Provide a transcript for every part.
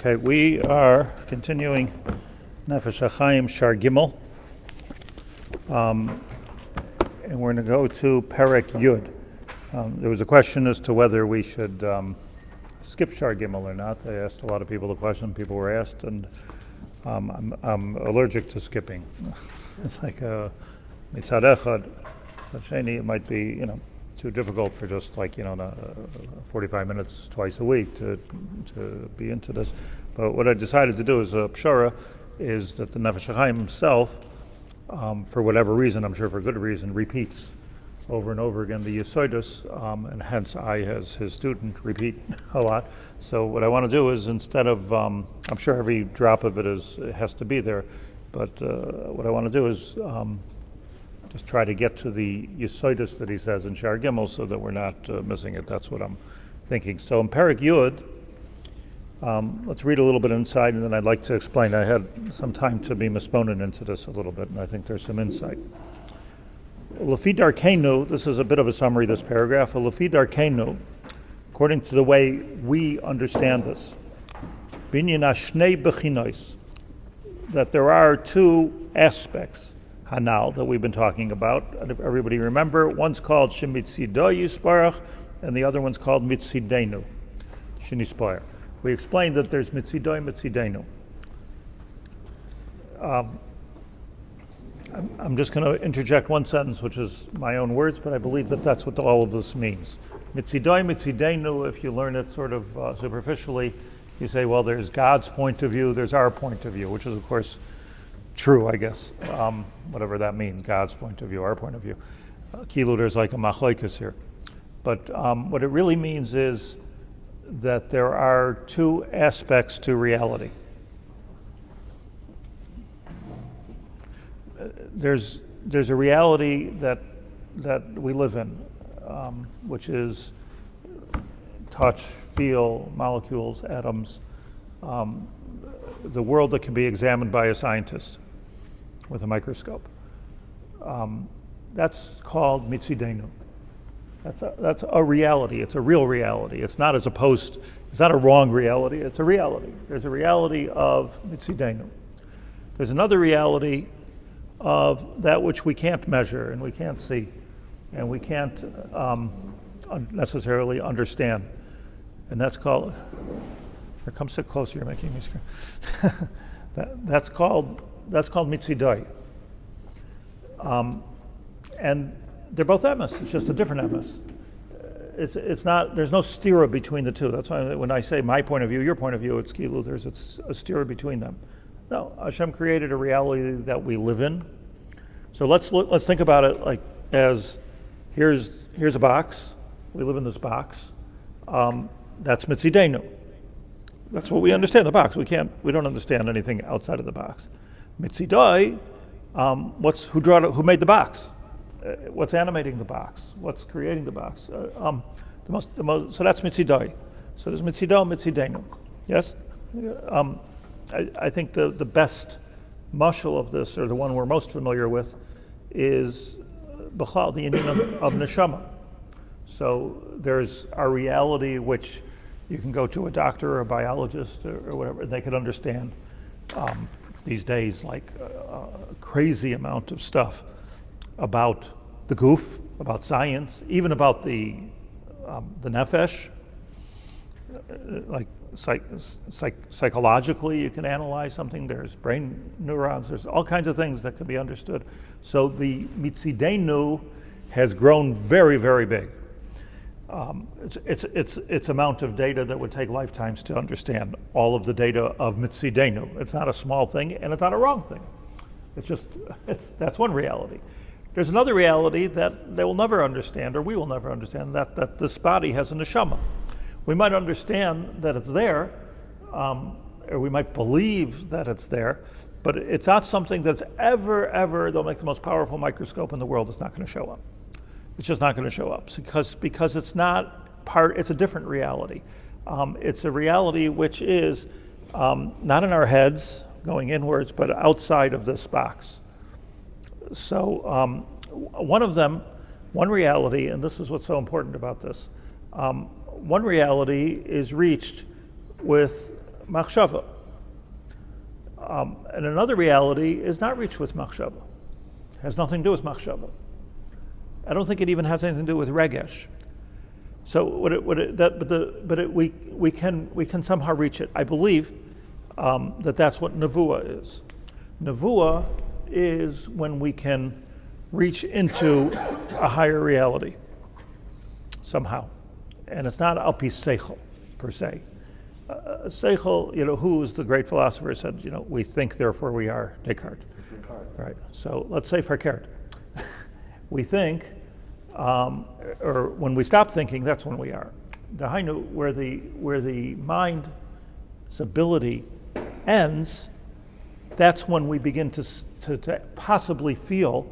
Okay, we are continuing Nefesh Hachaim Shaar Gimel, and we're going to go to Perek Yud. There was a question as to whether we should skip Shaar Gimel or not. I asked a lot of people the question. People were asked, and I'm allergic to skipping. It's like mitzad echad, mitzad sheni. It might be, too difficult for just 45 minutes twice a week to be into this. But what I decided to do as a pshara is that the Nefesh Hachaim himself, for whatever reason, I'm sure for good reason, repeats over and over again the Yesodus, and hence I, as his student, repeat a lot. So what I want to do is, instead of, I'm sure every drop of it has to be there, but what I want to do is just try to get to the Yesodus that he says in Shaar Gimel so that we're not missing it. That's what I'm thinking. So in Perek Yud, let's read a little bit inside, and then I'd like to explain. I had some time to be misponen into this a little bit, and I think there's some insight. Lefi darkeinu, this is a bit of a summary, this paragraph. Lefi darkeinu, according to the way we understand this, binyan shnei bechinos, that there are two aspects Hanal that we've been talking about. If everybody remember, one's called Shemitzido Yisparach, and the other one's called Mitzidenu Shenispar. We explained that there's Mitzido and Mitzidenu. I'm just going to interject one sentence, which is my own words, but I believe that that's what all of this means. Mitzido and Mitzidenu, if you learn it sort of superficially, you say, well, there's God's point of view, there's our point of view, which is, of course, true, I guess, whatever that means, God's point of view, our point of view. Kilu, there's like a machlokes here. But what it really means is that there are two aspects to reality. There's a reality that we live in, which is touch, feel, molecules, atoms, the world that can be examined by a scientist with a microscope. That's called mitzidenu. That's a reality. It's a real reality. It's not as opposed. It's not a wrong reality. It's a reality. There's a reality of mitzidenu. There's another reality of that which we can't measure and we can't see, and we can't necessarily understand, and that's called. Here, come sit closer. You're making me scream. That's called mitzidai. And they're both emes. It's just a different emes. It's not. There's no stira between the two. That's why when I say my point of view, your point of view, it's kilu. There's a stira between them. No, Hashem created a reality that we live in. So let's think about it like as here's a box. We live in this box. That's mitzidenu. That's what we understand, the box. We don't understand anything outside of the box. Mitzidai, who made the box? What's animating the box? What's creating the box? So that's mitzidai. So there's mitzido, mitzidenu. Yes? I think the best mashal of this, or the one we're most familiar with, is B'chal, the union of neshama. So there's our reality, which you can go to a doctor or a biologist or whatever, and they could understand these days like a crazy amount of stuff about the goof, about science, even about the nefesh. Like psychologically, you can analyze something. There's brain neurons. There's all kinds of things that can be understood. So the mitzidenu has grown very, very big. It's amount of data that would take lifetimes to understand all of the data of mitzidenu. It's not a small thing, and it's not a wrong thing. That's one reality. There's another reality that they will never understand, or we will never understand, that this body has a neshama. We might understand that it's there, or we might believe that it's there, but it's not something that's ever, they'll make the most powerful microscope in the world, it's not going to show up. It's just not going to show up because it's not it's a different reality. It's a reality which is not in our heads going inwards, but outside of this box. So one reality, and this is what's so important about this, one reality is reached with machshava. And another reality is not reached with machshava. It has nothing to do with machshava. I don't think it even has anything to do with regesh. So we can somehow reach it. I believe that's what nevuah is. Nevuah is when we can reach into a higher reality somehow, and it's not al pi seichel per se. Seichel, who's the great philosopher said, we think, therefore we are. Descartes. Right. So let's say verkehrt. We think. Or when we stop thinking, that's when we are. Dahainu, where the mind's ability ends, that's when we begin to possibly feel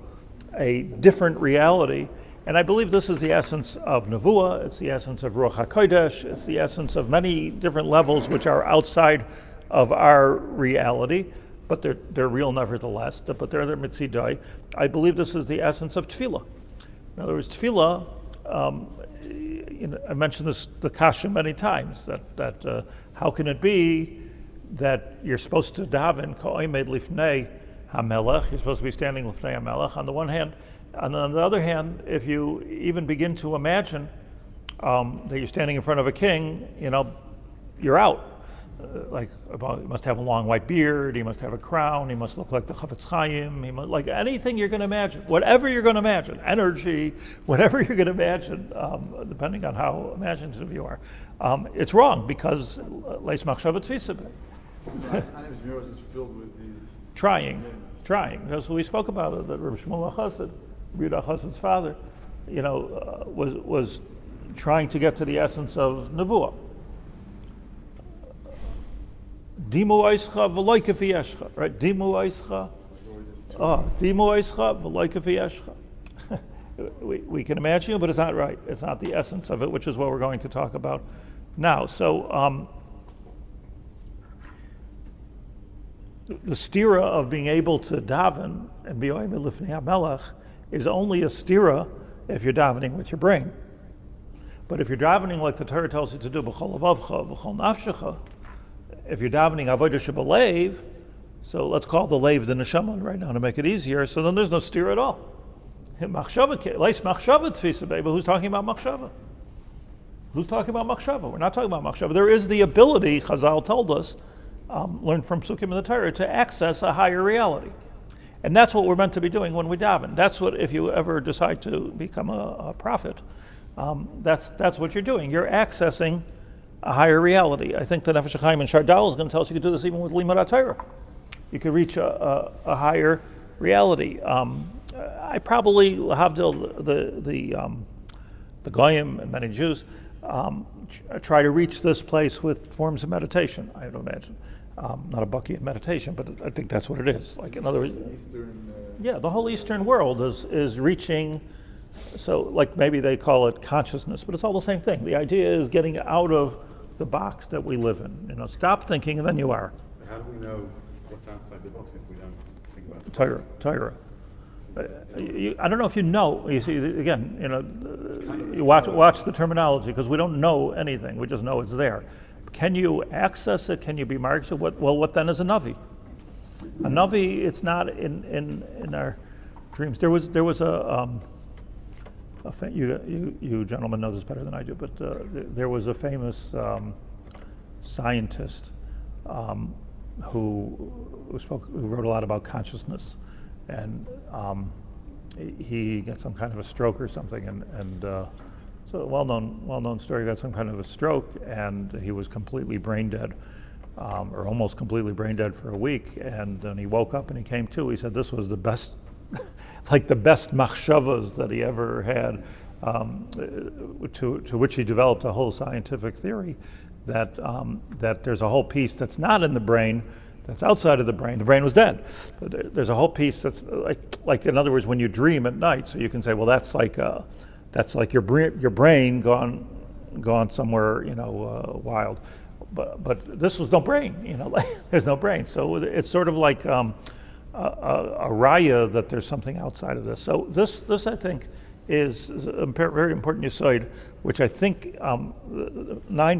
a different reality. And I believe this is the essence of nevuah. It's the essence of Ruach HaKodesh. It's the essence of many different levels which are outside of our reality, but they're real nevertheless. But they're the mitzidai. I believe this is the essence of tefillah. In other words, tefillah, I mentioned the kasha many times, that how can it be that you're supposed to daven ko'omed lifnei hamelech, you're supposed to be standing lifnei hamelech on the one hand, and on the other hand, if you even begin to imagine that you're standing in front of a king, you're out. He must have a long white beard, he must have a crown, he must look like the Chafetz Chaim, he must, like anything you're going to imagine, whatever you're going to imagine, energy, whatever you're going to imagine, depending on how imaginative you are. It's wrong because leis machshava tfisa. Is filled with these trying. Because we spoke about it, that Rabbi Shmuel Chassid, Rabbi Chassid's father, was trying to get to the essence of nevuah. Dimu oischa v'loi kefi yeshcha, right? Dimu oischa, dimu oischa v'loi kefi yeshcha. We can imagine it, but it's not right. It's not the essence of it, which is what we're going to talk about now. So the stira of being able to daven and be oimid lifnei hamelech is only a stira if you're davening with your brain. But if you're davening like the Torah tells you to do, b'chol levavcha, b'chol nafshecha, if you're davening avodah shebalev, so let's call the leiv the neshama right now to make it easier, so then there's no steer at all. Leis machshava tfisa, baby. Who's talking about machshava? Who's talking about machshava? We're not talking about machshava. There is the ability, Chazal told us, learned from Sukkim in the Torah, to access a higher reality. And that's what we're meant to be doing when we daven. That's what, if you ever decide to become a prophet, that's what you're doing. You're accessing a higher reality. I think the Nefesh Hachaim and Shaar is going to tell us you could do this even with Limud HaTorah. You could reach a higher reality. I probably have the Goyim and many Jews try to reach this place with forms of meditation, I would imagine. Not a bucky in meditation, but I think that's what it is. Like, in other words, the whole Eastern world is reaching. So, like, maybe they call it consciousness, but it's all the same thing. The idea is getting out of the box that we live in. Stop thinking, and then you are. How do we know what's outside the box if we don't think about it? Torah. I don't know if you know. You see, again, you watch the terminology, because we don't know anything. We just know it's there. Can you access it? Can you be marked? What then is a navi? A navi, it's not in our dreams. There was you gentlemen know this better than I do, but there was a famous scientist who wrote a lot about consciousness, and he got some kind of a stroke or something, and it's a well-known story. He got some kind of a stroke, and he was completely brain dead, or almost completely brain dead for a week. And then he woke up and he came to. He said this was the best, like the best machshavas that he ever had. To which he developed a whole scientific theory that there's a whole piece that's not in the brain, that's outside of the brain. The brain was dead, but there's a whole piece that's like in other words, when you dream at night. So you can say, well, that's like your brain gone somewhere, wild. But this was no brain, there's no brain. So it's sort of like a raya that there's something outside of this. So this I think is a very important yesod, which I think 9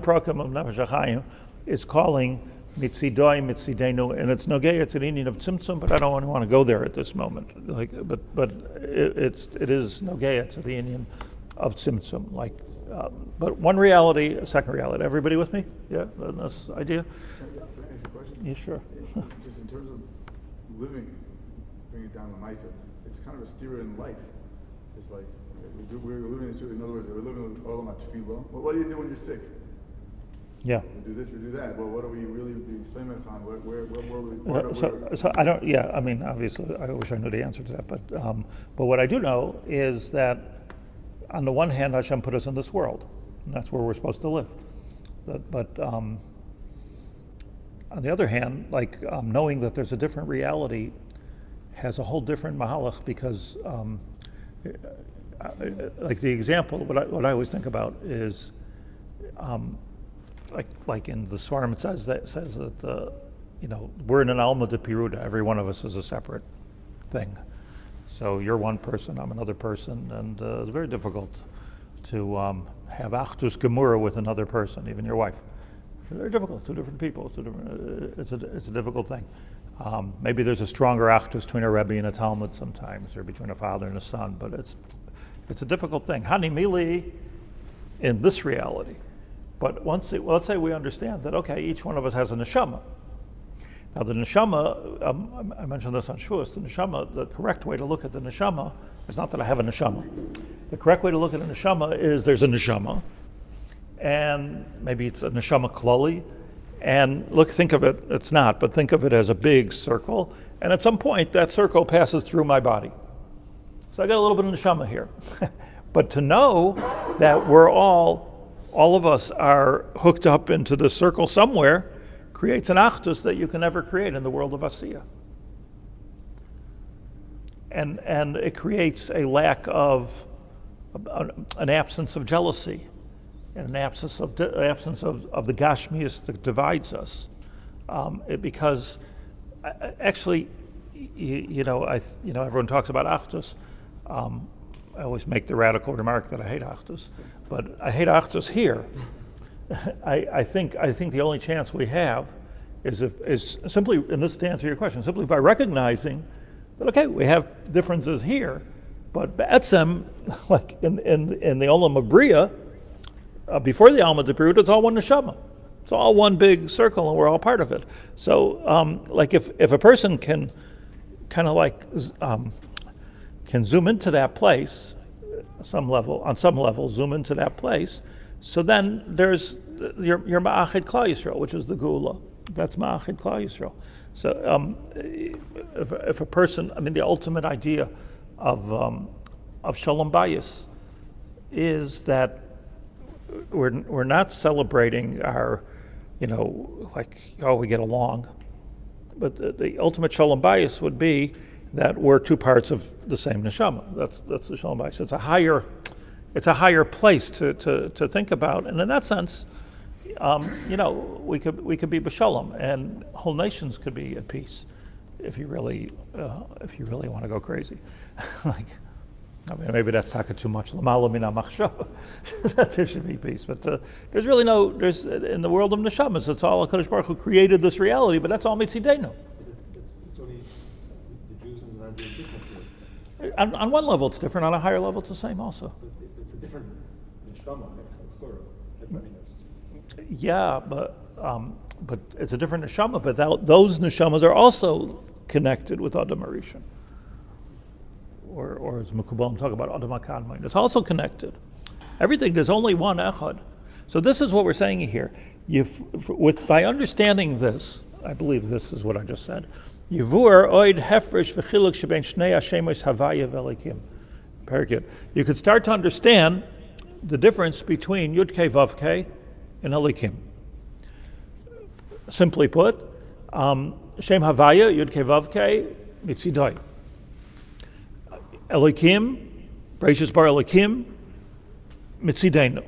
prakim of Nefesh Hachaim is calling mitzidoi, mitzidenu, and it's nogay, it's an Indian of tzimtzum, but I don't want to go there at this moment. But it is nogay to the Indian of tzimtzum. But one reality, a second reality. Everybody with me? Yeah, this idea? Can I ask a question? Yeah, sure. Just in terms of living, bring it down to Misa, it's kind of a steer in life. It's like, we're living in other words, we're living with Olam HaTefillah. Well, what do you do when you're sick? Yeah. We do this, we do that. Well, what are we really being samech on? So I don't. Yeah, I mean, obviously, I wish I knew the answer to that. But what I do know is that, on the one hand, Hashem put us in this world, and that's where we're supposed to live. But on the other hand, knowing that there's a different reality has a whole different mahalach, because, like the example, what I always think about is. Like in the Shiurim, it says that we're in an alma de piruda. Every one of us is a separate thing. So you're one person, I'm another person, and it's very difficult to have achdus gemura with another person, even your wife. It's very difficult. Two different people. It's a difficult thing. Maybe there's a stronger achdus between a rebbe and a talmud sometimes, or between a father and a son. But it's a difficult thing. Hani mili in this reality. But let's say we understand that, okay, each one of us has a neshama. Now the neshama, I mentioned this on Shavuos, the neshama, the correct way to look at the neshama is not that I have a neshama. The correct way to look at a neshama is there's a neshama, and maybe it's a neshama klali, and think of it, it's not, but think of it as a big circle, and at some point that circle passes through my body. So I got a little bit of neshama here. But to know that all of us are hooked up into the circle somewhere creates an achdus that you can never create in the world of Asiya. And it creates a lack of, an absence of jealousy, and an absence of the gashmius that divides us. Because actually, everyone talks about achdus. I always make the radical remark that I hate achdus, but I hate achdus here. I think the only chance we have is simply, and this is to answer your question, simply by recognizing that, okay, we have differences here, but be'etzem, like in the Olam of Bria, before the Alma Debrut, it's all one neshama. It's all one big circle, and we're all part of it. So, if a person can kind of can zoom into that place, on some level, zoom into that place. So then there's your Ma'achid Klal Yisrael, which is the Geula. That's Ma'achid Klal Yisrael. So if a person, the ultimate idea of Shalom Bayis is that we're not celebrating our, we get along, but the ultimate Shalom Bayis would be that we're two parts of the same neshama. That's the Shalom Bayis. It's a higher place to think about, and in that sense, we could be b'shalom, and whole nations could be at peace, if you really want to go crazy. Maybe that's talking too much. L'mala min ha'machshava, that there should be peace, but there's in the world of neshamas, it's all HaKadosh Baruch Hu created this reality, but that's all mitzidenu. It's only the Jews and the non-Jews different. On one level it's different, on a higher level it's the same also. It's a different neshama, Yeah, but it's a different neshama, but those neshamas are also connected with Adam Arishan. Or as Mekubalim talk about Adam HaKadmon, it's also connected. Everything, there's only one Echad. So this is what we're saying here. By understanding this, I believe this is what I just said, Yivur oid hefresh v'chiluk shebein shnei hashemos havaya v'elikim. Period. You could start to understand the difference between Yud Kei Vav Kei and Elikim. Simply put, Shem Havaya, Yud Kei Vav Kei, Mitzidai. Elikim, Bereishis Bar Elikim, Mitzidenu.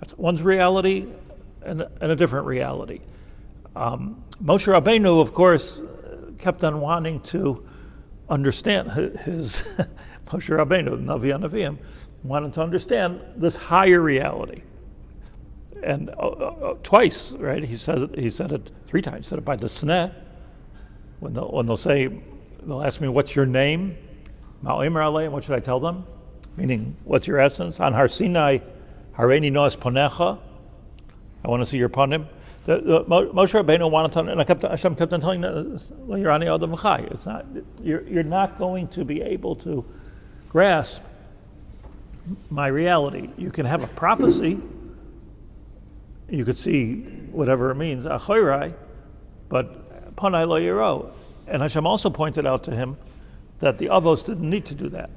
That's one's reality and a different reality. Moshe Rabbeinu, of course, kept on wanting to understand his Moshe Rabbeinu, Navi HaNaviim, wanted to understand this higher reality. and twice, right? He said it 3 times. He said it by the sneh. When they'll ask me, what's your name? Ma'omer alei, what should I tell them? Meaning, what's your essence? On Har Sinai, hareini noas ponecha. I want to see your panim. Moshe Rabbeinu wanted to, and Hashem kept on telling them, it's not, you're not going to be able to grasp my reality. You can have a prophecy, you could see whatever it means, achorai, but panai lo yiro. And Hashem also pointed out to him that the avos didn't need to do that.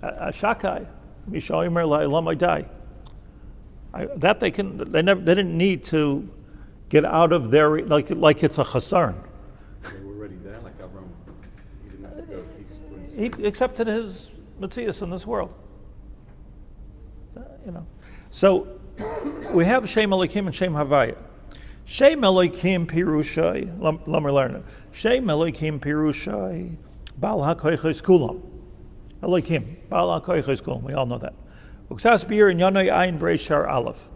Ashakai, mishayimer la'ilamadai. That they didn't need to get out of their, like it's a chasarn. They were already there, like Abraham. He didn't have to go. He accepted his Metzias in this world. So we have Shem Elokim and Shem Havaya. Shem Elokim Pirushai, let me learn it. Shem Elokim Pirushai, Baal HaKoiches Kulam. Elokim, Baal HaKoiches Kulam, we all know that. Uksas bir in Yanoi Ayin Brei Shaar Aleph.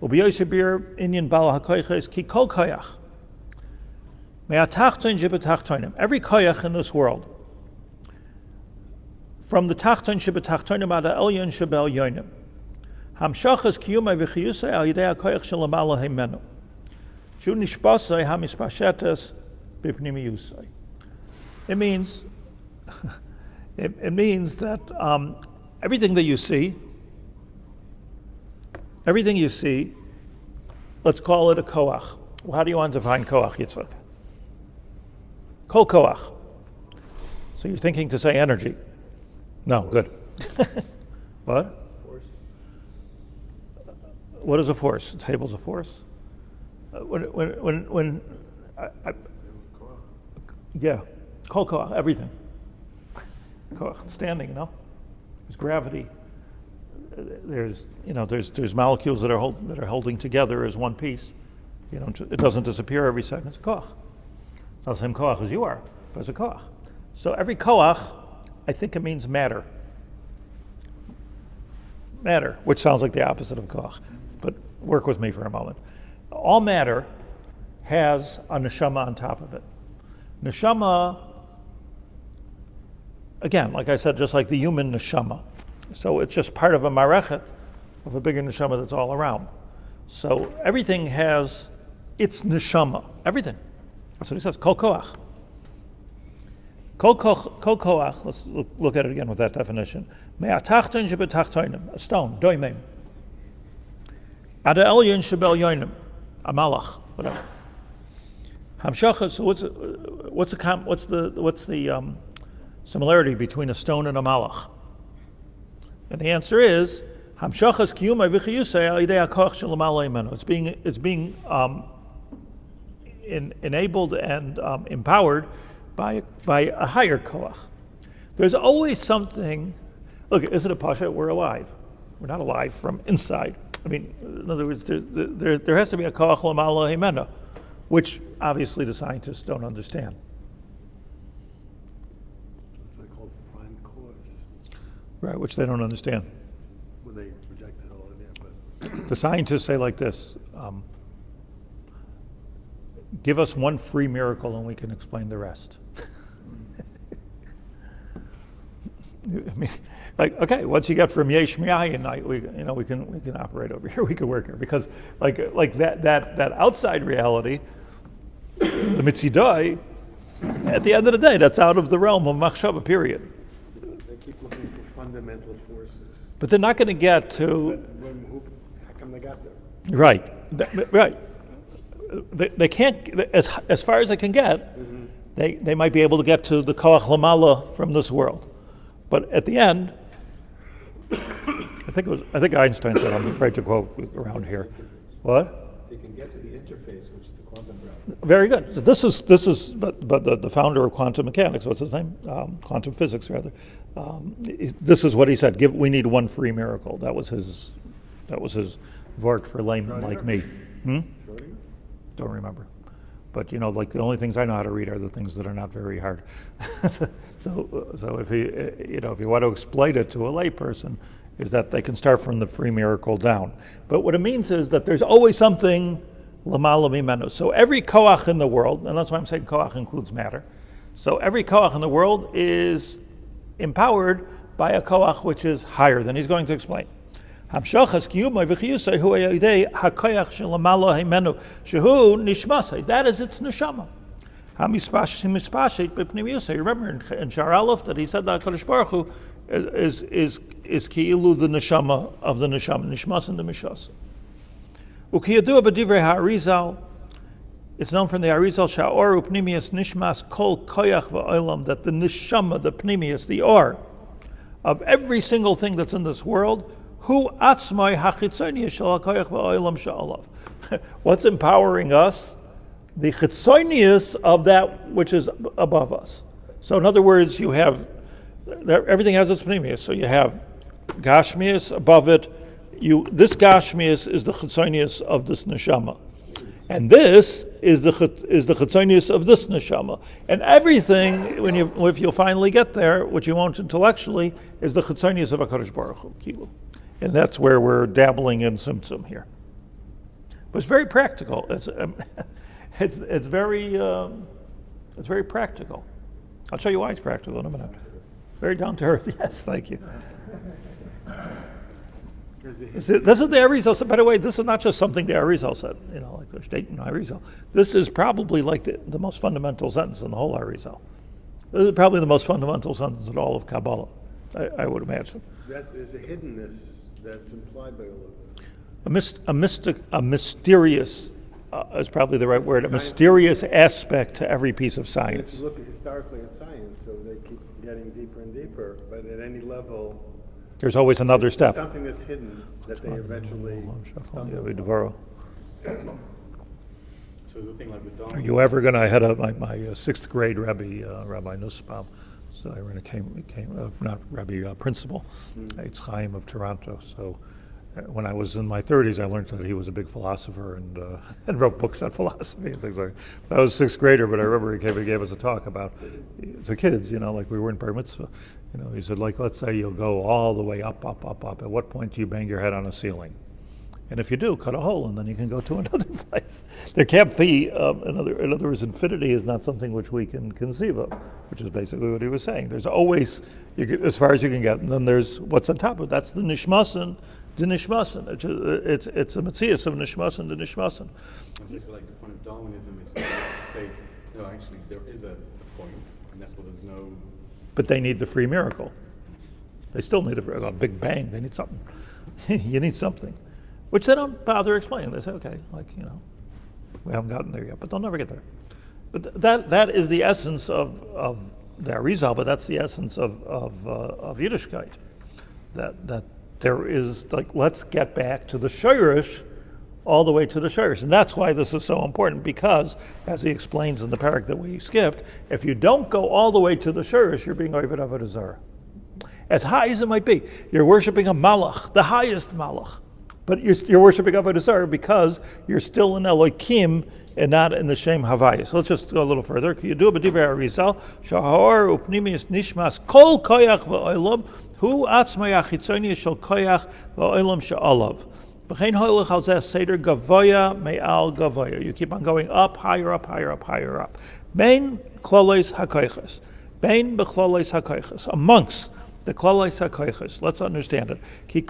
Ubiyoshe bir inyan Baal HaKoiches Ki Kol Koyach. Me'atachton jibetachtonim. Every koyach in this world, from the tachton shebetachtonim ad ha'elyon shebel yonim, hamshachas kiyumai v'chiyusai al yidei ha'koyach shelamala heimenu. Shu nishbasai hamispashetes b'pnimiyusai. It means that everything you see, let's call it a koach. Well, how do you want to define koach, Yitzchak? Kol koach. So you're thinking to say energy. No, good. What? Force. What is a force? A table's a force? Yeah, kol koach, everything. Koach, standing, There's gravity. There's molecules that are holding together as one piece. It doesn't disappear every second. It's a koach. It's not the same koach as you are, but it's a koach. So every koach, I think it means matter. Matter, which sounds like the opposite of koach, but work with me for a moment. All matter has a neshama on top of it. Neshama, again, like I said, just like the human neshama. So it's just part of a marechet of a bigger neshama that's all around. So everything has its neshama. Everything. That's what he says. Kol koach. Kol koach. Let's look at it again with that definition. Me'atachton shebetachtonim. A stone. Doimim. Ad ha'elyon shebel yonim. A malach. Whatever. Hamshachas. So what's the similarity between a stone and a malach? And the answer is hamshachas kiyumai v'chiyusei al yidei ha'koach shelamala imenu. It's being enabled and empowered by a higher koach. There's always something. Look, is it a pasha? We're alive. We're not alive from inside. I mean, in other words, there has to be a koach lamala imenu, which obviously the scientists don't understand. Right, which they don't understand. Well, they project that all in there, but the scientists say like this, give us one free miracle and we can explain the rest. I mean, okay, once you get from yesh mi'ayin, we can operate over here, we can work here, because like that outside reality, the mitzidai, at the end of the day, that's out of the realm of machshava, period. they keep looking for fundamental forces. But they're not going to get to. How come they got there? Right, right. They can't, as far as they can get, they might be able to get to the koach lamala from this world. But at the end, I think Einstein said, I'm afraid to quote around here. What? They can get to the interface, which is the quantum realm. Very good. So this is, but the founder of quantum mechanics, what's his name? Quantum physics, rather. This is what he said. We need one free miracle. That was his vort for laymen like me. Don't remember. But like the only things I know how to read are the things that are not very hard. So if you want to explain it to a layperson is that they can start from the free miracle down. But what it means is that there's always something lamala mimenu. So every koach in the world, and that's why I'm saying koach includes matter. So every koach in the world is empowered by a koach which is higher than he's going to explain. That is its neshama. Remember in Shaar Aleph that he said that HaKadosh Baruch Hu is ki'ilu the neshama of the neshama, nishmas and the mishas. Ukiyadu b'divrei ha'arizal, it's known from the Arizal Shaor upnimius nishmas kol koyach va'olam, that the neshama, the pnimius, the or of every single thing that's in this world, hu atzmai hachitzonius shel koyach va'olam sha'alav. What's empowering us? The chitzonius of that which is above us. So in other words, you have, everything has its pnimius. So you have gashmius above it. This gashmius is the chitzonius of this neshama. And this is the chitzonius of this neshama. And everything, if you'll finally get there, which you won't intellectually, is the chitzonius of HaKadosh Baruch Hu, kilu. And that's where we're dabbling in tzimtzum here. But it's very practical. It's very practical. I'll show you why it's practical in a minute. Very down to earth. Yes, thank you. This is the Arizal. By the way, this is not just something the Arizal said. Like the State and Arizal. This is probably like the most fundamental sentence in the whole Arizal. This is probably the most fundamental sentence in all of Kabbalah, I would imagine. There's a hiddenness that's implied by all of this. A mysterious. Is probably the right word, a mysterious aspect to every piece of science. If you look historically at science, so they keep getting deeper and deeper, but at any level, there's always another step. Something that's hidden that they eventually So the thing like with Dharma. Are you ever going to, I had my sixth grade Rabbi Nussbaum, so I became not Rabbi principal, Reb Chaim of Toronto. So when I was in my 30s, I learned that he was a big philosopher and wrote books on philosophy and things like that. I was a sixth grader, but I remember he gave us a talk about the kids, like we were in bar mitzvah. He said, like, let's say you'll go all the way up. At what point do you bang your head on a ceiling? And if you do, cut a hole, and then you can go to another place. There can't be, in other words, infinity is not something which we can conceive of, which is basically what he was saying. There's always, as far as you can get, and then there's what's on top of it. That's the nishmasan, the nishmasan. It's a metzias of nishmasan, the nishmasan. Just like the point of Darwinism is to say, actually there is a point, and therefore there's no... But they need the free miracle. They still need a big bang. They need something. You need something. Which they don't bother explaining. They say, okay, we haven't gotten there yet, but they'll never get there. But that is the essence of the Arizal, but that's the essence of Yiddishkeit. That there is, let's get back to the Shirish, all the way to the Shirish. And that's why this is so important, because, as he explains in the parak that we skipped, if you don't go all the way to the Shirish, you're being Oved Avodah Zarah. As high as it might be, you're worshiping a Malach, the highest Malach. But you're worshiping Avodah Zarah because you're still in Elohim and not in the Shem Havaya. So let's just go a little further. Kiyadu b'divrei Arizal, Shaar upnimius nishmas kol koyach va'olam hu atzmai achitzonius shel koyach va'olam she'alav. V'chein hoilech al zeh seder gavoya me'al gavoya. You keep on going up, higher up, higher up, higher up. Bein kloles hakoyches. Bein b'kloles hakoyches. Amongst the kloles hakoyches. Let's understand it.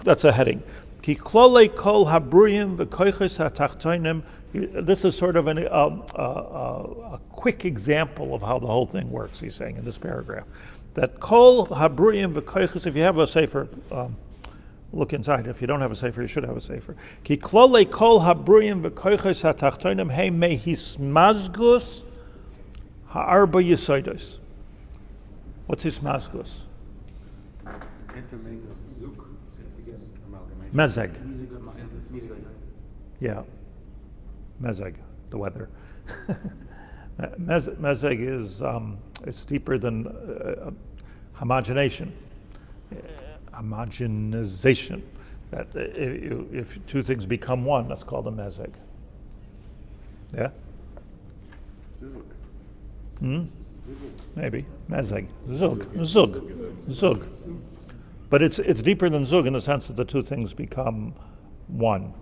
That's a heading. Ki klolei kol habruyim v'koyches hatachtonim. This is sort of a quick example of how the whole thing works, he's saying in this paragraph. That kol habruyim v'koyches, if you have a sefer, look inside. If you don't have a sefer, you should have a sefer. Ki klolei kol habruyim v'koyches hatachtonim he mehismazgus ha'arba yisodos. What's hismazgus? Mezeg. Yeah, mezeg, the weather. Mezeg is deeper than homogenation. Homogenization. That if two things become one, that's called a mezeg. Yeah? Maybe. Mezeg. Zug. But it's deeper than Zug in the sense that the two things become one.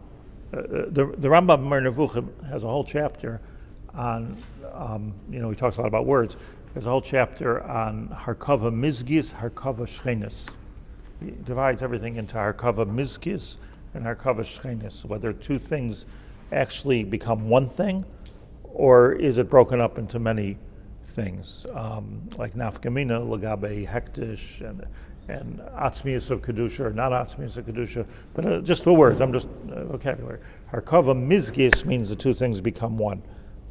The Rambam Mer Nevuchim has a whole chapter on, he talks a lot about words. There's a whole chapter on Harkava Mizgis, Harkava Shchenis. He divides everything into Harkava Mizgis and Harkava Shchenis, whether two things actually become one thing, or is it broken up into many things, like Nafkamina, Lagabe Hektish, and Atzmius of Kedusha, or not Atzmius of Kedusha, but just the words, I'm just vocabulary. Harkava Mizgis means the two things become one.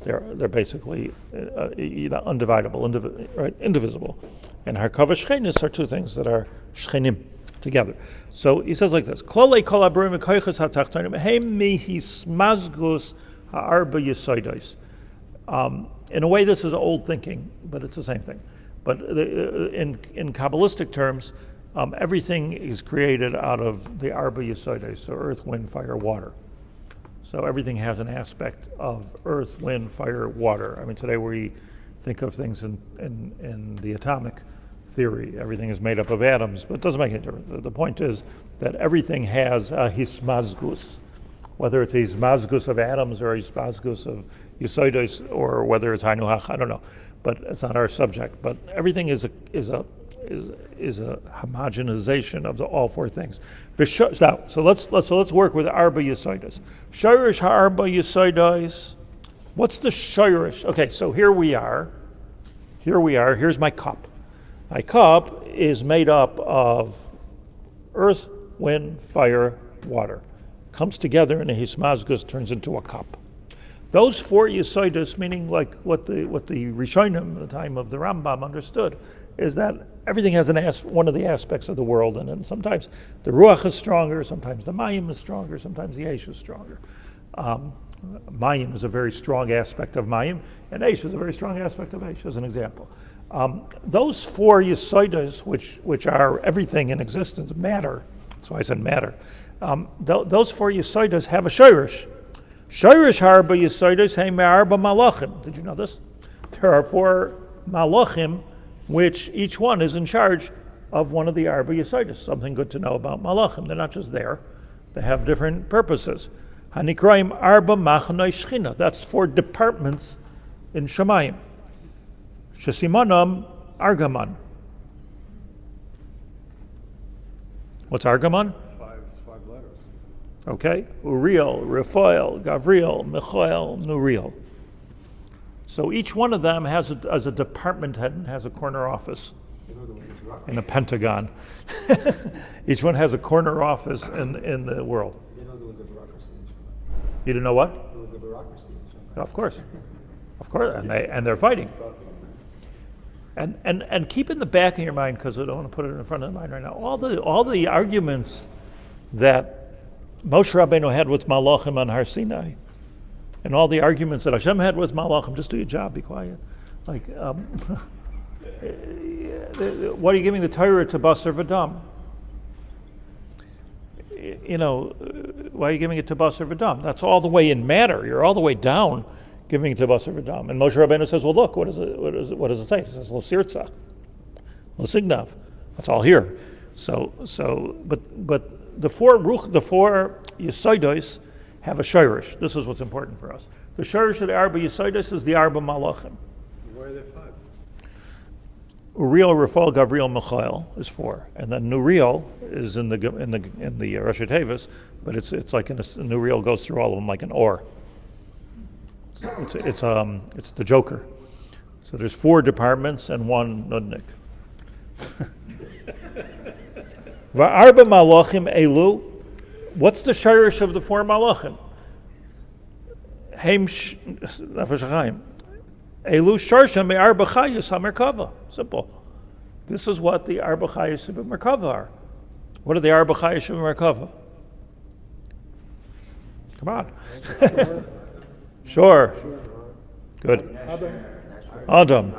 They're basically undividable, indivisible. And Harkava Shchenis are two things that are Shchenim, together. So he says like this: Klolei kol haburim v'koyches hatachtonim heim mihismazgus ha'arba yisodos. In a way, this is old thinking, but it's the same thing. But in Kabbalistic terms, everything is created out of the arba yisodos, so earth, wind, fire, water. So everything has an aspect of earth, wind, fire, water. I mean, today we think of things in the atomic theory. Everything is made up of atoms, but it doesn't make any difference. The point is that everything has a hismazgus, whether it's a hismazgus of atoms or a hismazgus of yisodos, or whether it's hanuhach, I don't know, but it's not our subject. But everything is a homogenization of all four things. Now, so let's work with arba yisodos. Shirish ha'arba yisodos. What's the shirish? Okay, so here we are. Here's my cup. My cup is made up of earth, wind, fire, water. Comes together in a hismazgus, turns into a cup. Those four yisodos, meaning like what the Rishonim at the time of the Rambam understood, is that everything has one of the aspects of the world, and sometimes the ruach is stronger, sometimes the mayim is stronger, sometimes the eish is stronger. Mayim is a very strong aspect of mayim, and eish is a very strong aspect of eish, as an example. Those four yisodos, which are everything in existence, matter. That's why I said matter. Those four yisodos have a shirish. Shirish harba yisodos hey me'arba malachim. Did you know this? There are four malachim, which each one is in charge of one of the arba yisodos. Something good to know about malachim. They're not just there; they have different purposes. Hanikraim arba machanoi shchina. That's four departments in Shemayim. Shesimanam argaman. What's argaman? Five letters. Okay, Uriel, Raphael, Gavriel, Michael, Nuriel. So each one of them has a department head and has a corner office in a Pentagon. Each one has a corner office in the world. There was a bureaucracy in Shabbat. You didn't know what? There was a bureaucracy in Shabbat. Of course, and they're fighting. And keep in the back of your mind, because I don't want to put it in front of the mind right now, all the arguments that Moshe Rabbeinu had with Malachim on Har Sinai, and all the arguments that Hashem had with Malachim, just do your job, be quiet. Like, what are you giving the Torah to Basar V'Dam? Why are you giving it to Basar V'Dam? That's all the way in matter. You're all the way down giving it to Basar V'Dam. And Moshe Rabbeinu says, well, look, what does it say? It says, Lo Sirtza, Lo Signav. That's all here. But the four yisodos have a shirish. This is what's important for us. The shirish of the arba yisodos is the arba malachim. Where are there five? Uriel, Raphael, Gavriel, Michael is four, and then Nuriel is in the Rosh Hashanah, but it's like Nuriel goes through all of them like an or. It's the Joker. So there's four departments and one nudnik. Va'arba malachim elu. What's the shirish of the four malachim? Nefesh Hachaim. Elu sharsha me'arba chayis hamerkava. Simple. This is what the arba chayis hamerkava are. What are the arba chayis hamerkava? Come on. Sure. Good. Adam.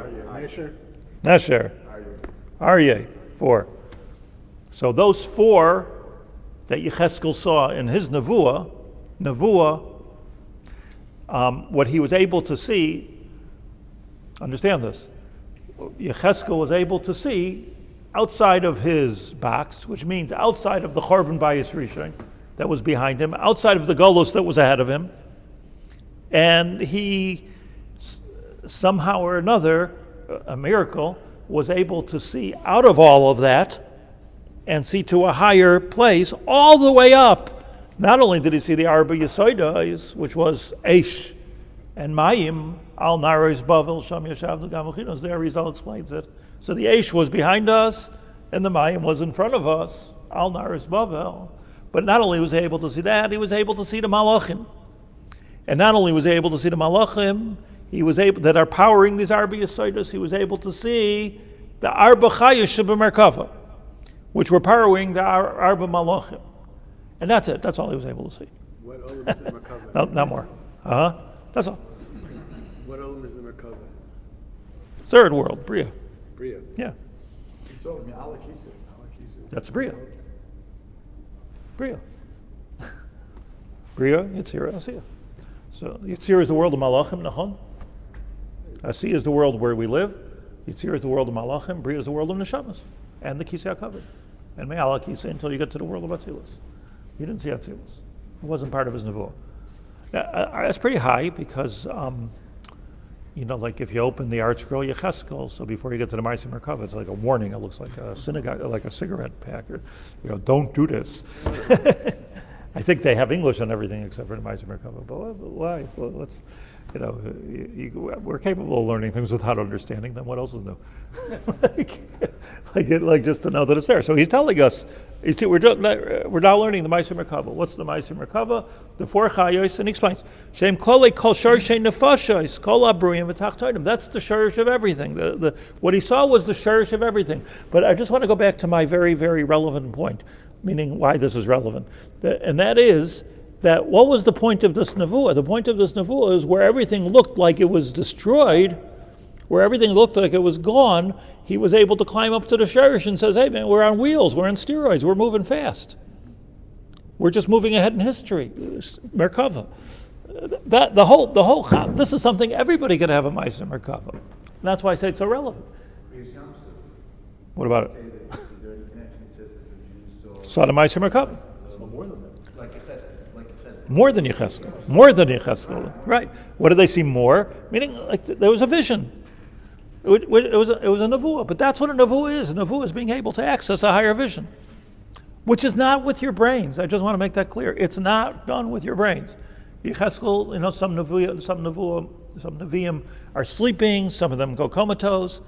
Nesher. Aryeh. Four. So those four that Yecheskel saw in his nevuah, what he was able to see, understand this, Yecheskel was able to see outside of his box, which means outside of the Chorban Bayis Rishon that was behind him, outside of the Golus that was ahead of him, and he somehow or another, a miracle, was able to see out of all of that and see to a higher place all the way up. Not only did he see the Arba Yesoidas, which was Eish and Mayim, Al Naris Bavel Sham Yashav Gamachinos, there Rizal explains it. So the Eish was behind us and the Mayim was in front of us, Al Naris Bavel. But not only was he able to see that, he was able to see the Malachim. And not only was he able to see the Malachim, he was able, that are powering these Arba Yesoidas, he was able to see the Arba Chayash Merkava, which were powering the Arba Malachim. And that's it. That's all he was able to see. What olam is the Merkava? No, not more. That's all. What olam is the Merkava? Third world, Bria. Bria. Yeah. So, I mean, Alakisa. That's Bria. Bria. Bria, Yitzhira, Asiya. So Yitzhira is the world of Malachim, Nachon. Asiya is the world where we live. Yitzhira is the world of Malachim. Bria is the world of Neshamas. And the Kisei HaKavod. And Me'ala Kisei until you get to the world of Atzilus. You didn't see Atzilus. It wasn't part of his Nevuah. That's pretty high because, like if you open the Art Scroll Yecheskel, so before you get to the Ma'aseh Merkava, it's like a warning. It looks like a synagogue, like a cigarette packer. Don't do this. I think they have English on everything except for the Ma'aseh Merkava. But why? Well, let's, we're capable of learning things without understanding them. What else is new? like just to know that it's there. So he's telling us, we're now learning the Ma'aseh Merkava. What's the Ma'aseh Merkava? The four chayos, and he explains. Shem kolei kol sharshay nefashos kol abruyim v'tachtonim. That's the sharish of everything. What he saw was the sharish of everything. But I just want to go back to my very, very relevant point, meaning why this is relevant. And that is that what was the point of this nevuah? The point of this nevuah is where everything looked like it was destroyed, where everything looked like it was gone, he was able to climb up to the sherish and says, hey man, we're on wheels, we're on steroids, we're moving fast. We're just moving ahead in history. Merkava. This is something everybody could have a Ma'aseh Merkava. And that's why I say it's so relevant. What about it? Saw the Ma'aseh Merkava. More than Yecheskel. Right. What did they see more? Meaning, like there was a vision. It was a nevuah, but that's what a nevuah is. A nevuah is being able to access a higher vision, which is not with your brains. I just want to make that clear. It's not done with your brains. Yecheskel, some neviim are sleeping. Some of them go comatose.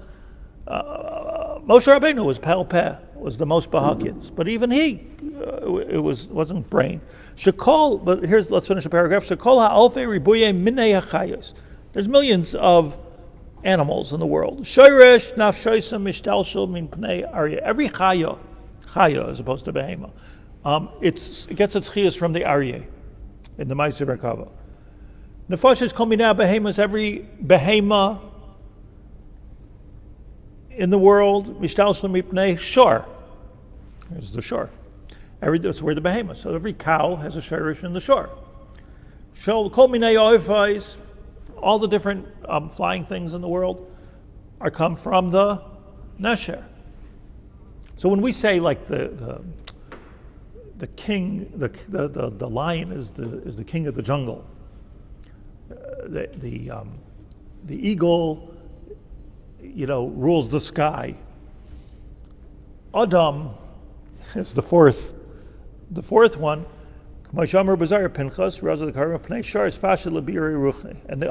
Moshe Rabbeinu was pal peh, was the most bahakits, but even he, it wasn't brain. Shekol, but let's finish the paragraph. Shekol ha'alfei ribuye minei hachayos. There's millions of animals in the world. Shoresh nafshoisam mishtalshel min pnei arya. Every chaya as opposed to behema, it gets its chiyas from the arya in the Ma'aseh Merkava. Nefashos kol minei behemas. Every behema in the world, mishtalshel min pnei Shaar. Here's the Shaar. That's where the behemoth. So every cow has a shirish in the Shaar. Kol minei oifais. All the different flying things in the world come from the Nesher. So when we say like the king, the lion is the king of the jungle. The eagle, rules the sky. Adam is the fourth one. And the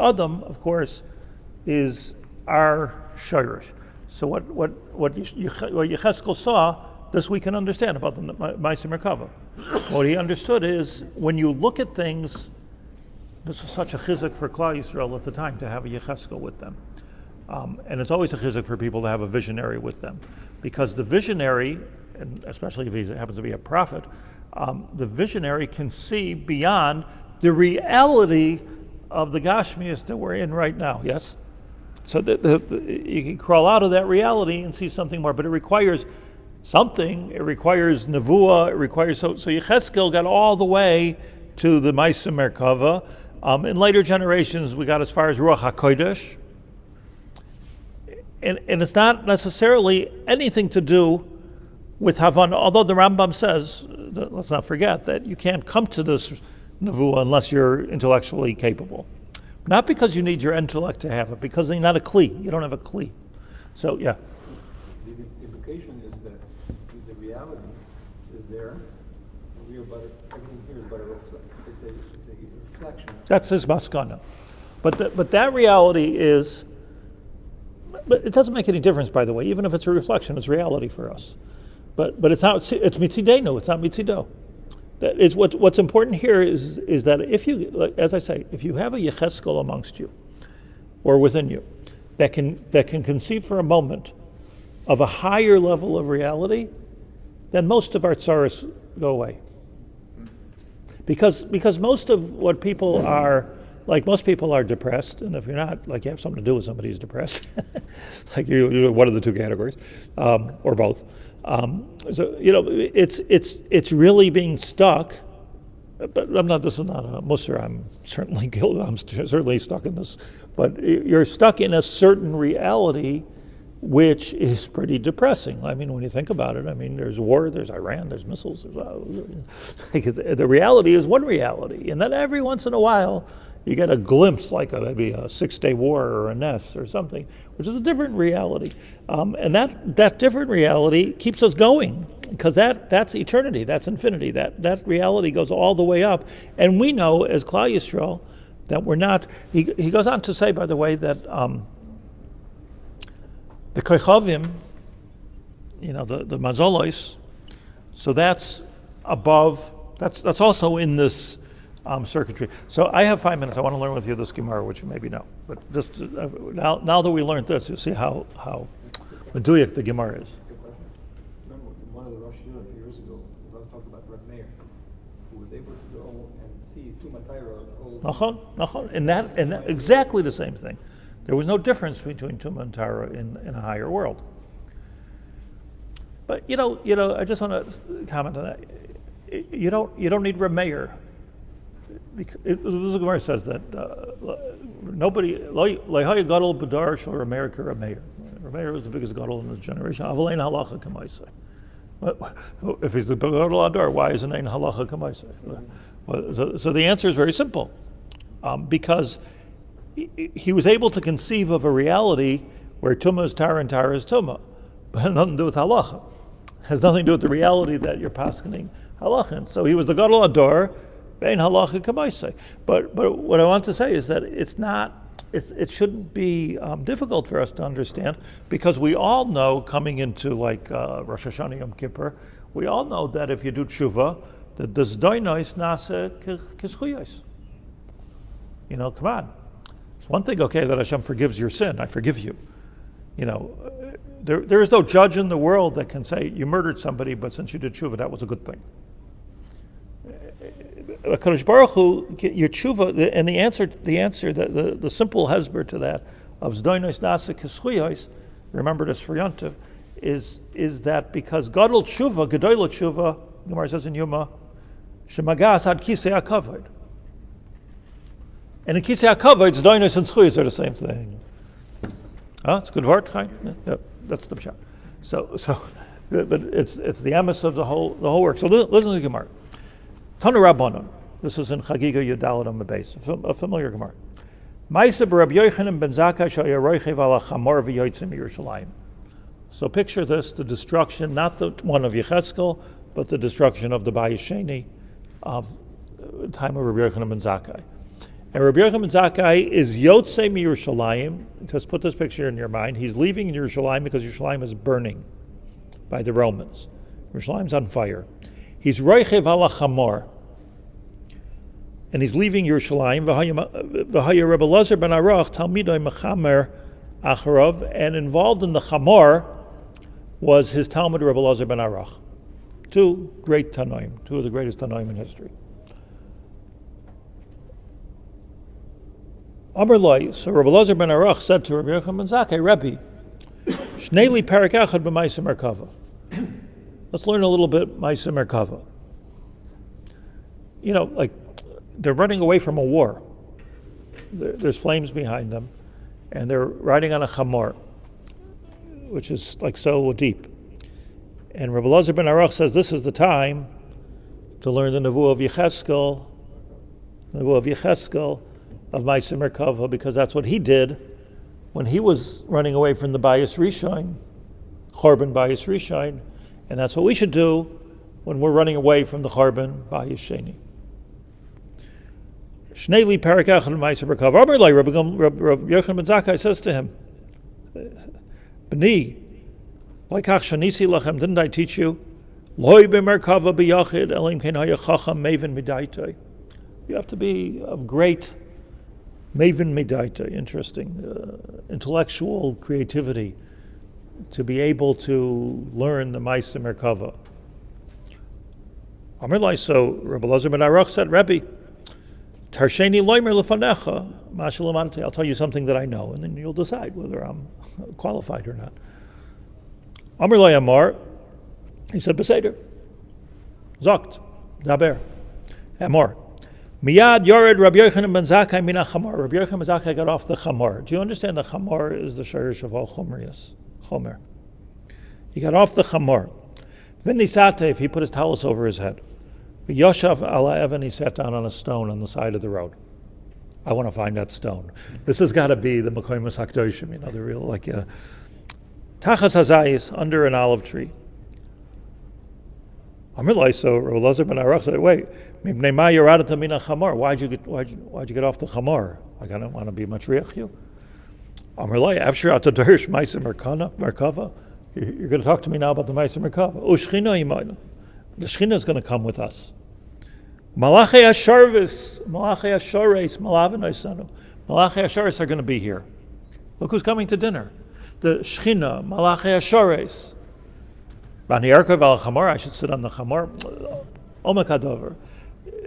Adam, of course, is our shirish. So what Yecheskel saw, this we can understand about the Ma'aseh Merkava. What he understood is when you look at things, this was such a chizuk for Klal Yisrael at the time to have a Yecheskel with them. And it's always a chizuk for people to have a visionary with them. Because the visionary, and especially if he happens to be a prophet, the visionary can see beyond the reality of the Gashmias that we're in right now, yes? So you can crawl out of that reality and see something more, but it requires something. It requires nevuah. It requires, so Yecheskel got all the way to the Ma'aseh Merkava. In later generations, we got as far as Ruach HaKodesh. and it's not necessarily anything to do with Havana, although the Rambam says, let's not forget, that you can't come to this nevuah unless you're intellectually capable. Not because you need your intellect to have it, because you're not a kli. You don't have a kli. So, yeah. The implication is that the reality is there. Everything here is but a reflection. It's a reflection. That's his maskana. But that reality is, but it doesn't make any difference, by the way. Even if it's a reflection, it's reality for us. But it's not. It's mitzidenu. It's not mitzido. That is what's important here is that if you, as I say, if you have a Yecheskel amongst you, or within you, that can conceive for a moment of a higher level of reality, then most of our tsaros go away. Because most of what people are, like most people are depressed, and if you're not, like you have something to do with somebody who's depressed, like you're one of the two categories, or both. So it's really being stuck. But this is not a musar. I'm certainly guilty. I'm certainly stuck in this. But you're stuck in a certain reality, which is pretty depressing. I mean, when you think about it, I mean, there's war, there's Iran, there's missiles. The reality is one reality, and then every once in a while, you get a glimpse, like maybe a 6-day war or a Ness or something, which is a different reality. And that different reality keeps us going, because that's eternity, that's infinity. That reality goes all the way up. And we know, as Klal Yisrael, that we're not, he goes on to say, by the way, that the Kochavim, the Mazolos, so that's above, that's also in this circuitry. So I have 5 minutes. I want to learn with you this Gemara, which you maybe know. But just now that we learned this, you'll see how meduyak the Gemara is. Remember one of the Rosh Shiur a few years ago, we talked about Reb Meir, who was able to go and see two Matayra. Nachon, and that exactly the same thing. There was no difference between Tumah and Torah in a higher world. But I just want to comment on that. You don't need Reb Meir. The Gemara says that nobody lehaya gadol b'dar shel Reb Meir k'Reb Meir. Reb Meir was the biggest gadol in his generation. Avalein halacha k'maiseh. If he's the gadol adar, why isn't ein halacha k'maiseh? So the answer is very simple, because he was able to conceive of a reality where Tumah is Torah and Torah is Tumah, but it has nothing to do with halacha. It has nothing to do with the reality that you're paskening halacha in. So he was the gadol adar. Bein halacha k'maiseh. But what I want to say is that it shouldn't be difficult for us to understand, because we all know, coming into like Rosh Hashanah Yom Kippur, we all know that if you do tshuva, that the zdoinos nase k'zchuyos. Come on. It's one thing, okay, that Hashem forgives your sin. I forgive you. There is no judge in the world that can say you murdered somebody, but since you did tshuva, that was a good thing. HaKadosh Baruch Hu, your tshuva, and the answer, the simple hesber to that of zdoinos nasa k'zchuyos, remember this for Yontiv, is that because gadol tshuva, gedolah tshuva, Gemara says in Yuma, shemagas ad kisei hakavod, and in kisei hakavod, zdoinos and zchuyos are the same thing. It's a good word, Chaim? Yeah, that's the pshat. So, but it's the emes of the whole work. So listen to the Gemara. Tanu Rabbanon. This is in Chagiga Yudalad on the base, a familiar Gemara. Ma'aseh b'Rabbi Yochanan ben Zakkai shaya roichev ala chamor v'yotzim Yerushalayim. So picture this: the destruction, not the one of Yecheskel, but the destruction of the Bayis Sheni of the time of Rabbi Yochanan ben Zakkai. And Rabbi Yochanan ben Zakkai is Yotzei Yerushalayim. Just put this picture in your mind. He's leaving Yerushalayim because Yerushalayim is burning by the Romans. Yerushalayim's on fire. He's roichev ala chamor, and he's leaving Yerushalayim. V'haya Rebbe Elazar ben Arach talmidoi mechamer acharov, and involved in the chamor was his Talmud Rebbe Elazar ben Arach. Two great Tanoim, two of the greatest Tanoim in history. Amar Loi, so Rebbe Elazar ben Arach said to Rabbi Yochanan ben Zakkai, Rebbe, Shnei parak echad b'maaseh merkava. Let's learn a little bit Ma'aseh Merkava. Like they're running away from a war. There's flames behind them, and they're riding on a chamor. which is like so deep. And Rabbi Elazar ben Aruch says this is the time to learn the Nevuah of Yecheskel, of Ma'aseh Merkava, because that's what he did when he was running away from the Bais Rishon, Chorban Bais Rishon, and that's what we should do when we're running away from the Chorban Bais Sheni. Shnei Perek Echad Ma'aseh Merkava. Rabbi Yochanan ben Zakkai says to him, B'ni, Laikach Shanisi Lachem, didn't I teach you? Loi b'merkava b'yachid elim ken haya chacham maven midaitoi. You have to be of great maven midaitoi, interesting, intellectual creativity, to be able to learn the Ma'aseh Merkava. Amar Lai, so Rabbi Elazar ben Aruch said, Rebbe, Tarsheni loimer lefanecha, ma'aseh lamadti. I'll tell you something that I know, and then you'll decide whether I'm qualified or not. Amar Lai Amar, he said, Beseder, Zokt, Daber, Amar. Miyad Yored Rabbi Yochanan ben Zakkai mina chamar. Rabbi Yochanan ben Zakkai got off the chamar. Do you understand the chamar is the shirish of all chumrius? Chomer. He got off the chamar. V'nisatev, he put his talus over his head. V'yoshav ala even, he sat down on a stone on the side of the road. I want to find that stone. This has got to be the Mekoymas HaKadoshim, the real, Tachas Hazayis, under an olive tree. Amrilai, so Rabbi Elazar ben Aruch said, wait, why'd you get off the chamar? Like, I don't want to be matriach you. Amrilai, after atadarish Ma'aseh Merkava, you're going to talk to me now about the Ma'aseh Merkava. Ushchina imayna. The Shechina is going to come with us. Malachei Asharvis, Malachei Ashares, Malavin Oisanu. Malachei Ashares are going to be here. Look who's coming to dinner. The Shechina, Malachei Ashares. Bani Yarkov al Chamar, I should sit on the Chamar. Omakadover.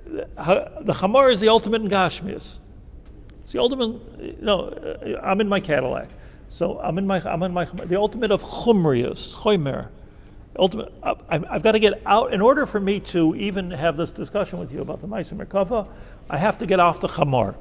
The Chamar is the ultimate in Gashmias. It's the ultimate, I'm in my Cadillac. So I'm in my the ultimate of Chumrius, Choimer. Ultimate, I've got to get out. In order for me to even have this discussion with you about the Ma'aseh Merkava, I have to get off the Chamar.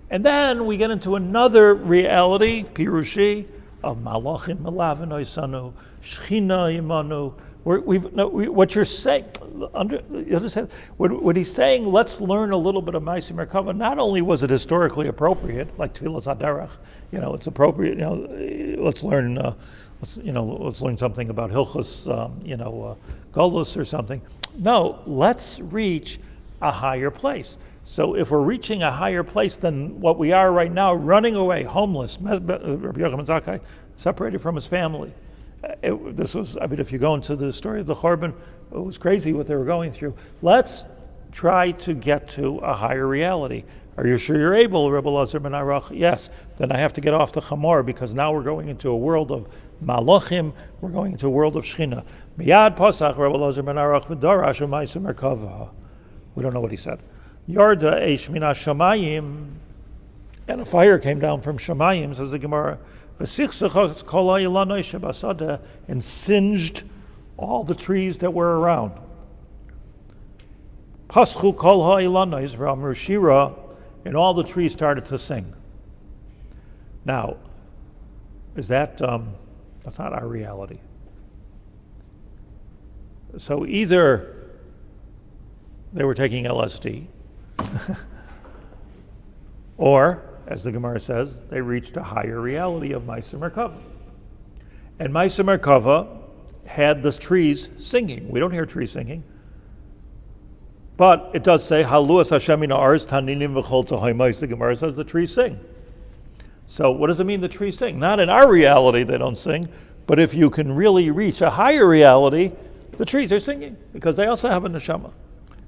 And then we get into another reality, Pirushi, of Malachim, Malavin Oisanu, Shechina Imanu. What you're saying, you understand? What he's saying, let's learn a little bit of Ma'aseh Merkava. Not only was it historically appropriate, like Tfilas HaDerech, it's appropriate. Let's learn. Let's learn something about Hilchos, Golus or something. No, let's reach a higher place. So if we're reaching a higher place than what we are right now, running away, homeless, Rabbi Yaacov ben Zakkai, separated from his family. If you go into the story of the Chorban, it was crazy what they were going through. Let's try to get to a higher reality. Are you sure you're able, Rabbi Elazar ben Aruch? Yes. Then I have to get off the Chamar, because now we're going into a world of Malachim, we're going into a world of Shechina. Miyad Pasach, Rabbi Elazar ben Aruch, v'darash Ma'aseh Merkava. We don't know what he said. Yarda eish mina shamayim, and a fire came down from Shamayim, says the Gemara, and singed all the trees that were around. Paschu kol ha'ilanois v'amru shira, and all the trees started to sing. Now, is that, that's not our reality. So either they were taking LSD, or, as the Gemara says, they reached a higher reality of Ma'aseh Merkava. And Ma'aseh Merkava had the trees singing. We don't hear trees singing. But it does say, Haluas Hashem min ha'aretz taninim v'chol tzahayimos. The Gemara says the trees sing. So what does it mean the trees sing? Not in our reality they don't sing, but if you can really reach a higher reality, the trees are singing, because they also have a neshama.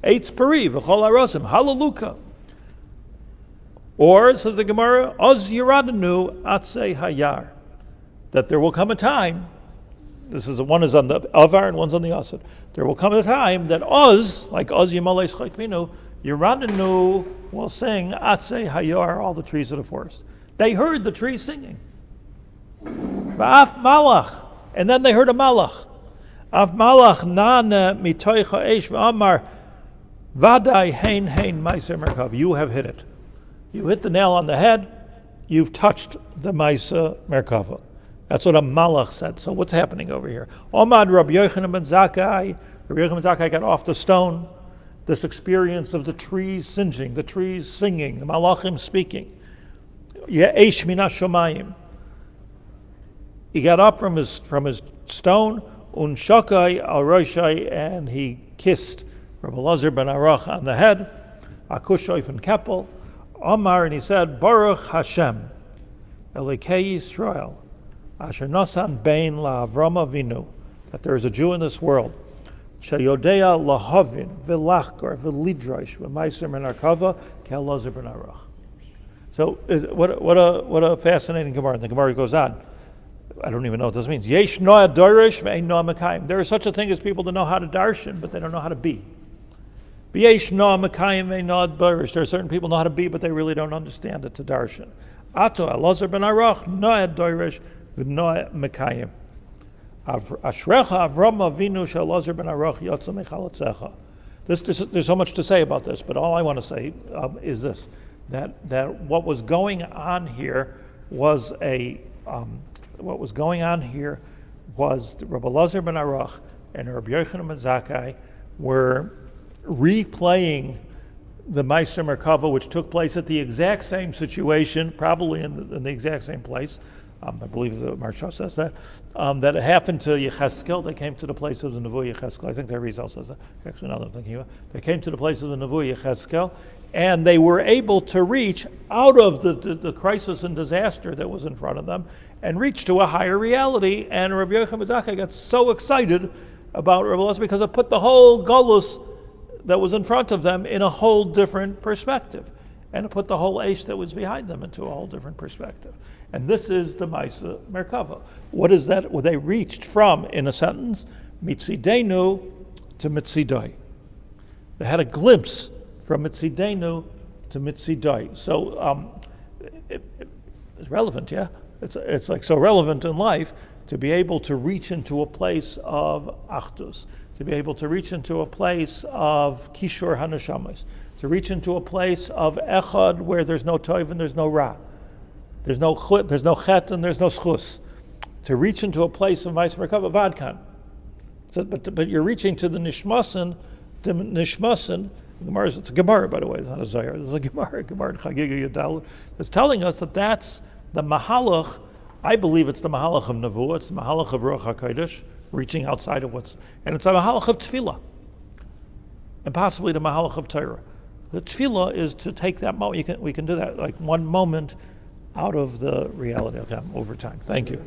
Eitz peri v'chol ha'rosim, hallelujah. Or, says the Gemara, Oz yiradenu atzei hayar, that there will come a time, one is on the avar and one's on the asad. There will come a time that Oz, like Oz yimalei schaytminu, yiradenu will sing atzei hayar, all the trees of the forest. They heard the trees singing. V'af malach, and then they heard a malach. Af malach nana mitoich ha'esh v'amar vadai hein Ma'aseh Merkava. You have hit it. You hit the nail on the head. You've touched the Ma'aseh Merkava. That's what a malach said. So what's happening over here? Omad Rabbi Yochanan ben Zakkai. Rabbi Yochanan ben Zakkai got off the stone. This experience of the trees singeing, the trees singing, the malachim speaking. Ye'esh mina shomayim. He got up from his stone, unshakai al roshai, and he kissed Rabbi Elazar ben Aruch on the head, akushoif and keppel, Omar, and he said, Baruch Hashem, Elikei Yisrael, Asher Nasan Bein LaAvram Avinu, that there is a Jew in this world, Sheyodea lahavin v'lachkar v'lidrash v'maiser min arkava Kehillat Elazar ben Aruch. So what a fascinating Gemara. And the Gemara goes on. I don't even know what this means. Yesh noah dorish ve'ein noah mekayim. There is such a thing as people that know how to darshan, but they don't know how to be. Yesh noah mekayim ve'ein noah dorish. There are certain people who know how to be, but they really don't understand it to darshan. Ato Elazar ben Aruch noah dorish v'noah mekayim. Ashrecha Avram Avinu shel Elazar ben Aruch yotza mechalatzecha. There's so much to say about this, but all I want to say is this: that what was going on here was what was going on here was Rabbi Elazar ben Aruch and Rabbi Yochanan ben Zakkai were replaying the Meiser Merkava, which took place at the exact same situation, probably in the exact same place. I believe the Maharsha says that it happened to Yecheskel. They came to the place of the Nevu Yecheskel. I think the Arizal says that. Actually, now that I'm thinking about it. They came to the place of the Nevu Yecheskel, and they were able to reach out of the crisis and disaster that was in front of them and reach to a higher reality. And Rabbi Yochanan ben Zakkai got so excited about Rabbi Elazar because it put the whole Golus that was in front of them in a whole different perspective. And it put the whole Eish that was behind them into a whole different perspective. And this is the Meiser Merkava. What is that? Well, they reached from, in a sentence, Mitzidenu to Mitzidai. They had a glimpse from Mitzidenu to Mitzidai. So it's relevant, yeah? It's like so relevant in life to be able to reach into a place of Achdus, to be able to reach into a place of Kishur HaNeshamas, to reach into a place of Echad where there's no Tov and there's no Ra. There's no Chet and there's no Schus. To reach into a place of Meiser Merkava Vadkan. So, but you're reaching to the Nishmasan, it's a Gemara, by the way, it's not a Zohar. It's a Gemara Chagiga Yadal. It's telling us that that's the Mahalach. I believe it's the Mahalach of Nevuah, it's the Mahalach of Ruach HaKodesh, reaching outside of and it's the Mahalach of Tefillah, and possibly the Mahalach of Torah. The Tefillah is to take that moment. We can do that, like one moment out of the reality. Okay, I'm over time. Thank you.